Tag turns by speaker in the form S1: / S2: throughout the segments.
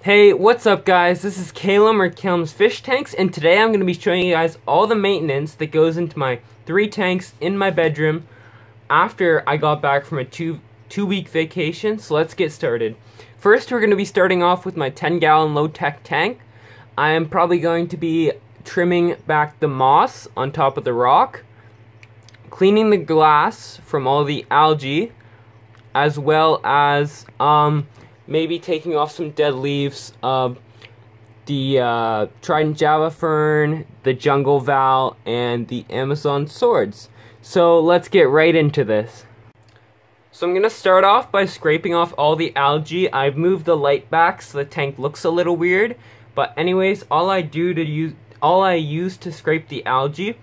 S1: Hey, what's up guys? This is Kalem or KalemsFishtanks, and today I'm going to be showing you guys all the maintenance that goes into my 3 tanks in my bedroom after I got back from a two-week vacation. So let's get started. First, we're going to be starting off with my 10-gallon low-tech tank. I am probably going to be trimming back the moss on top of the rock, cleaning the glass from all the algae, as well as maybe taking off some dead leaves of the Trident Java Fern, the Jungle Val, and the Amazon Swords. So let's get right into this. So I'm going to start off by scraping off all the algae. I've moved the light back so the tank looks a little weird. But anyways, all I use to scrape the algae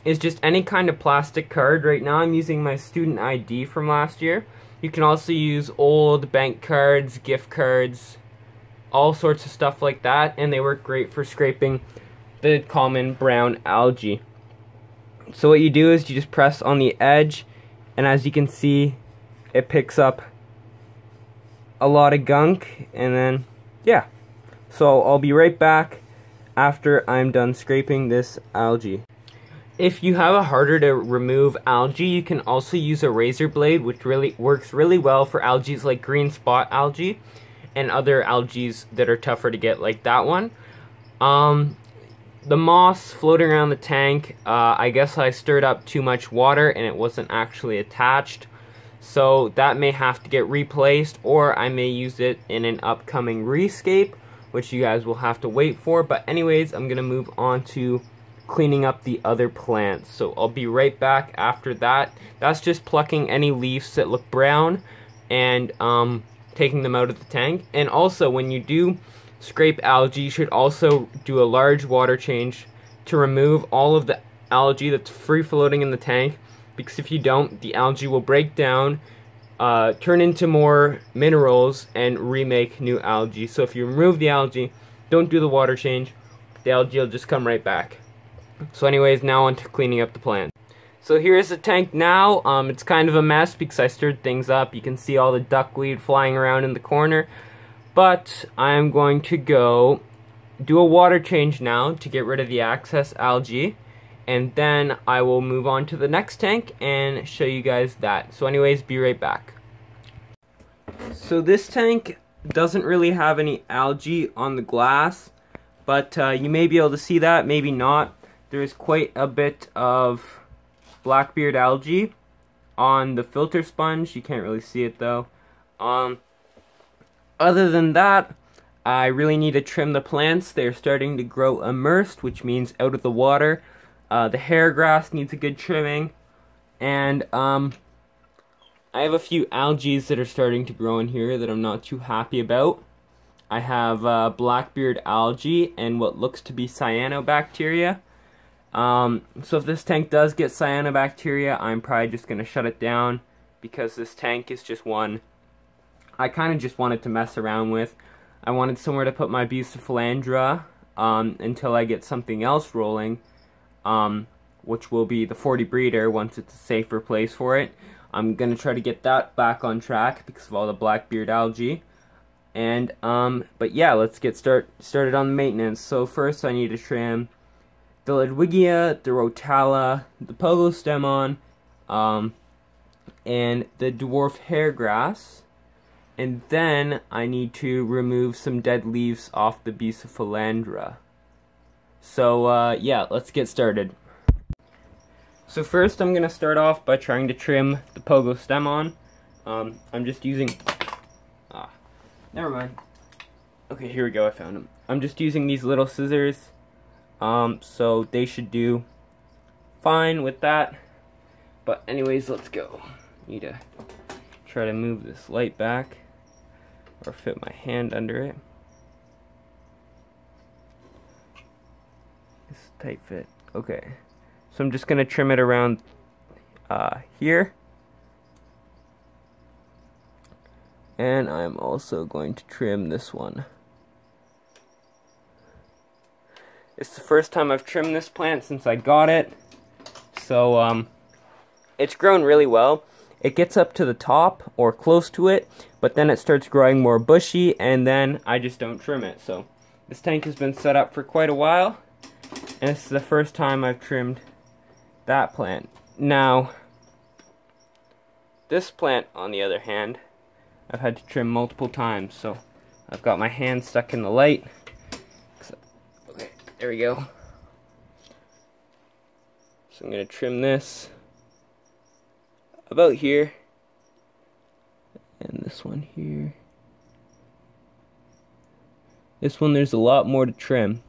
S1: is just any kind of plastic card. Right now I'm using my student ID from last year. You can also use old bank cards, gift cards, all sorts of stuff like that, and they work great for scraping the common brown algae. So what you do is you just press on the edge, and as you can see, it picks up a lot of gunk, and then, yeah. So I'll be right back after I'm done scraping this algae. If you have a harder to remove algae, you can also use a razor blade, which really works really well for algae like green spot algae and other algae that are tougher to get, like that one. The moss floating around the tank, I guess I stirred up too much water and it wasn't actually attached, so that may have to get replaced, or I may use it in an upcoming rescape, which you guys will have to wait for. But anyways, I'm gonna move on to cleaning up the other plants, so I'll be right back after that. That's just plucking any leaves that look brown and taking them out of the tank. And also, when you do scrape algae, you should also do a large water change to remove all of the algae that's free floating in the tank, because if you don't, the algae will break down, turn into more minerals, and remake new algae. So if you remove the algae, don't do the water change, the algae will just come right back. So anyways, now on to cleaning up the plant. So here's the tank now. It's kind of a mess because I stirred things up. You can see all the duckweed flying around in the corner. But I'm going to go do a water change now to get rid of the excess algae. And then I will move on to the next tank and show you guys that. So anyways, be right back. So this tank doesn't really have any algae on the glass, but you may be able to see that, maybe not. There's quite a bit of blackbeard algae on the filter sponge. You can't really see it though. Other than that, I really need to trim the plants. They're starting to grow immersed, which means out of the water. The hair grass needs a good trimming. And I have a few algae that are starting to grow in here that I'm not too happy about. I have blackbeard algae and what looks to be cyanobacteria. So if this tank does get cyanobacteria, I'm probably just going to shut it down, because this tank is just one I kind of just wanted to mess around with. I wanted somewhere to put my Bucephalandra until I get something else rolling, which will be the 40 breeder once it's a safer place for it. I'm going to try to get that back on track because of all the blackbeard algae. And but yeah, let's get started on the maintenance. So first I need to trim the Ludwigia, the Rotala, the Pogostemon, and the dwarf hairgrass. And then I need to remove some dead leaves off the Bucephalandra. So yeah, let's get started. So first I'm going to start off by trying to trim the Pogostemon. I'm just using... never mind. Okay, here we go, I found them. I'm just using these little scissors. So they should do fine with that. But anyways, let's go. Need to try to move this light back or fit my hand under it. It's a tight fit. Okay. So I'm just gonna trim it around here. And I'm also going to trim this one. It's the first time I've trimmed this plant since I got it, so it's grown really well. it gets up to the top or close to it, but then it starts growing more bushy, and then I just don't trim it. So this tank has been set up for quite a while, and this is the first time I've trimmed that plant. Now, this plant, on the other hand, I've had to trim multiple times, so I've got my hand stuck in the light. Okay, there we go. So I'm going to trim this about here, and this one here. This one, there's a lot more to trim.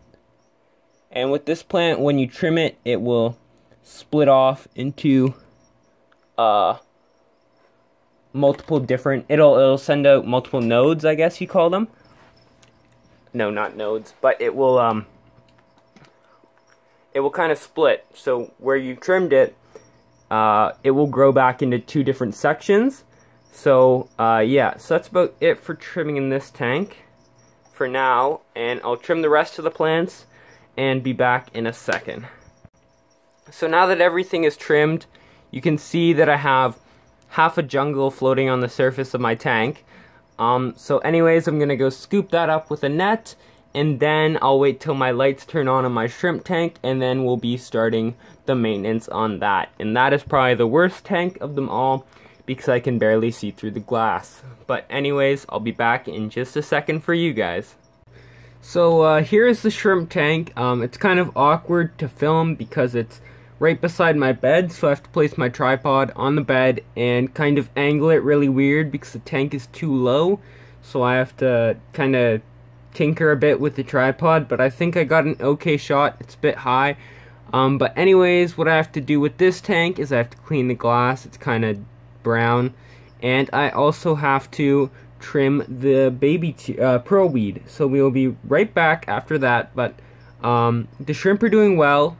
S1: And with this plant, when you trim it, it will split off into multiple different, it'll send out multiple nodes, I guess you call them. No, not nodes, but it will kind of split. So where you trimmed it, it will grow back into two different sections. So yeah, so that's about it for trimming in this tank for now, and I'll trim the rest of the plants and be back in a second. So now that everything is trimmed, you can see that I have half a jungle floating on the surface of my tank. So anyways, I'm gonna go scoop that up with a net, and then I'll wait till my lights turn on my shrimp tank, and then we'll be starting the maintenance on that. And that is probably the worst tank of them all, because I can barely see through the glass. But anyways, I'll be back in just a second for you guys. So here's the shrimp tank. It's kind of awkward to film because it's right beside my bed, so I have to place my tripod on the bed and kind of angle it really weird because the tank is too low. So I have to kind of tinker a bit with the tripod, but I think I got an okay shot. It's a bit high. But anyways, what I have to do with this tank is I have to clean the glass. It's kind of brown, and I also have to trim the baby pearl weed. So we will be right back after that. But the shrimp are doing well.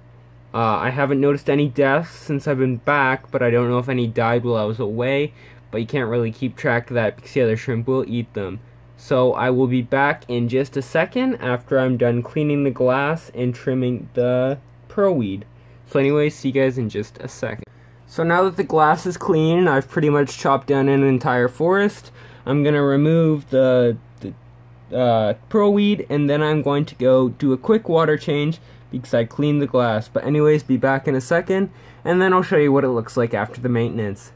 S1: I haven't noticed any deaths since I've been back, but I don't know if any died while I was away. But you can't really keep track of that because the other shrimp will eat them. So I will be back in just a second after I'm done cleaning the glass and trimming the pearl weed. So anyways, see you guys in just a second. So now that the glass is clean, I've pretty much chopped down an entire forest. I'm going to remove the pearl weed, and then I'm going to go do a quick water change because I cleaned the glass. But anyways, be back in a second, and then I'll show you what it looks like after the maintenance.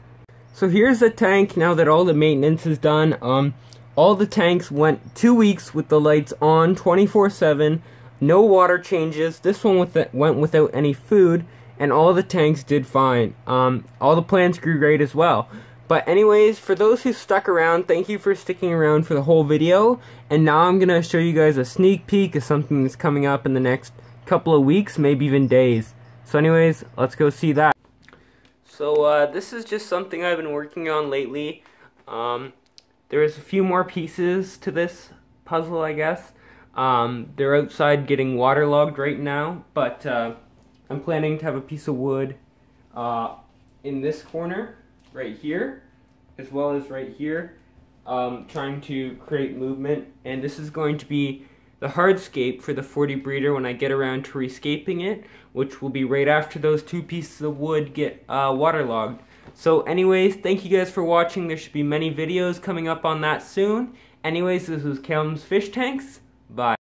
S1: So here's the tank now that all the maintenance is done. All the tanks went 2 weeks with the lights on 24/7, no water changes. This one went without any food, and all the tanks did fine. All the plants grew great as well. But anyways, for those who stuck around, thank you for sticking around for the whole video. And now I'm going to show you guys a sneak peek of something that's coming up in the next couple of weeks, maybe even days. So anyways, let's go see that. So this is just something I've been working on lately. There is a few more pieces to this puzzle, I guess. They're outside getting waterlogged right now, but I'm planning to have a piece of wood in this corner, right here, as well as right here, trying to create movement. And this is going to be the hardscape for the 40 breeder when I get around to rescaping it, which will be right after those two pieces of wood get waterlogged. So anyways, thank you guys for watching. There should be many videos coming up on that soon. Anyways, this was KalemsFishtanks. Bye.